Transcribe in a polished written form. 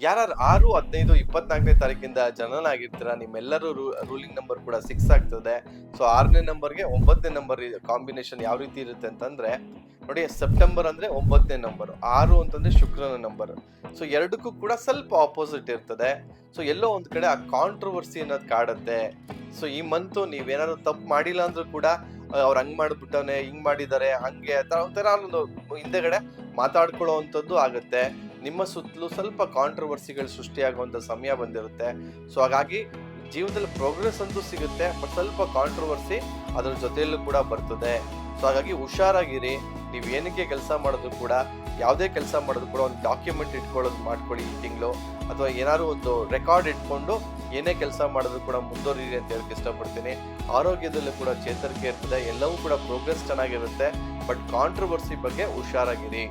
ಯಾರ್ಯಾರು 6, 15, 24ನೇ ತಾರೀಕಿಂದ ಜನನ ಆಗಿರ್ತೀರಾ, ನಿಮ್ಮೆಲ್ಲರೂ ರೂಲಿಂಗ್ ನಂಬರ್ ಕೂಡ 6 ಆಗ್ತದೆ. ಸೊ 6ನೇ ನಂಬರ್‌ಗೆ 9ನೇ ನಂಬರ್ ಕಾಂಬಿನೇಷನ್ ಯಾವ ರೀತಿ ಇರುತ್ತೆ ಅಂತಂದ್ರೆ, ನೋಡಿ ಸೆಪ್ಟೆಂಬರ್ ಅಂದ್ರೆ 9ನೇ ನಂಬರ್, 6 ಅಂತಂದ್ರೆ ಶುಕ್ರನ ನಂಬರ್. ಸೊ ಎರಡಕ್ಕೂ ಕೂಡ ಸ್ವಲ್ಪ ಆಪೋಸಿಟ್ ಇರ್ತದೆ. ಸೊ ಎಲ್ಲೋ ಒಂದ್ ಕಡೆ ಆ ಕಾಂಟ್ರವರ್ಸಿ ಅನ್ನೋದು ಕಾಡುತ್ತೆ. ಸೊ ಈ ಮಂತು ನೀವೇನಾದ್ರು ತಪ್ಪು ಮಾಡಿಲ್ಲ ಅಂದ್ರೂ ಕೂಡ ಅವ್ರು ಹಂಗ್ ಮಾಡ್ಬಿಟ್ಟವ್ನೆ, ಹಿಂಗ್ ಮಾಡಿದ್ದಾರೆ, ಹಂಗೆ ತರ ಒಂದು ಹಿಂದೆಗಡೆ ಮಾತಾಡ್ಕೊಳ್ಳೋವಂಥದ್ದು ಆಗುತ್ತೆ. ನಿಮ್ಮ ಸುತ್ತಲೂ ಸ್ವಲ್ಪ ಕಾಂಟ್ರವರ್ಸಿಗಳು ಸೃಷ್ಟಿಯಾಗುವಂತ ಸಮಯ ಬಂದಿರುತ್ತೆ. ಸೊ ಹಾಗಾಗಿ ಜೀವನದಲ್ಲಿ ಪ್ರೋಗ್ರೆಸ್ ಅಂತೂ ಸಿಗುತ್ತೆ, ಬಟ್ ಸ್ವಲ್ಪ ಕಾಂಟ್ರವರ್ಸಿ ಅದ್ರ ಜೊತೆಯಲ್ಲೂ ಕೂಡ ಬರ್ತದೆ. ಸೊ ಹಾಗಾಗಿ ಹುಷಾರಾಗಿರಿ. ನೀವು ಏನಕ್ಕೆ ಕೆಲಸ ಮಾಡಿದ್ರು ಕೂಡ, ಯಾವುದೇ ಕೆಲಸ ಮಾಡಿದ್ರು ಕೂಡ ಒಂದು ಡಾಕ್ಯುಮೆಂಟ್ ಇಟ್ಕೊಳ್ಳೋದು ಮಾಡ್ಕೊಳ್ಳಿ ಈ ತಿಂಗಳು, ಅಥವಾ ಏನಾದ್ರು ಒಂದು ರೆಕಾರ್ಡ್ ಇಟ್ಕೊಂಡು ಏನೇ ಕೆಲಸ ಮಾಡಿದ್ರು ಕೂಡ ಮುಂದುವರಿರಿ ಅಂತ ಹೇಳಕ್ ಇಷ್ಟಪಡ್ತೀನಿ. ಆರೋಗ್ಯದಲ್ಲೂ ಕೂಡ ಚೇತರಿಕೆ ಇರ್ತದೆ, ಎಲ್ಲವೂ ಕೂಡ ಪ್ರೋಗ್ರೆಸ್ ಚೆನ್ನಾಗಿರುತ್ತೆ, ಬಟ್ ಕಾಂಟ್ರವರ್ಸಿ ಬಗ್ಗೆ ಹುಷಾರಾಗಿರಿ.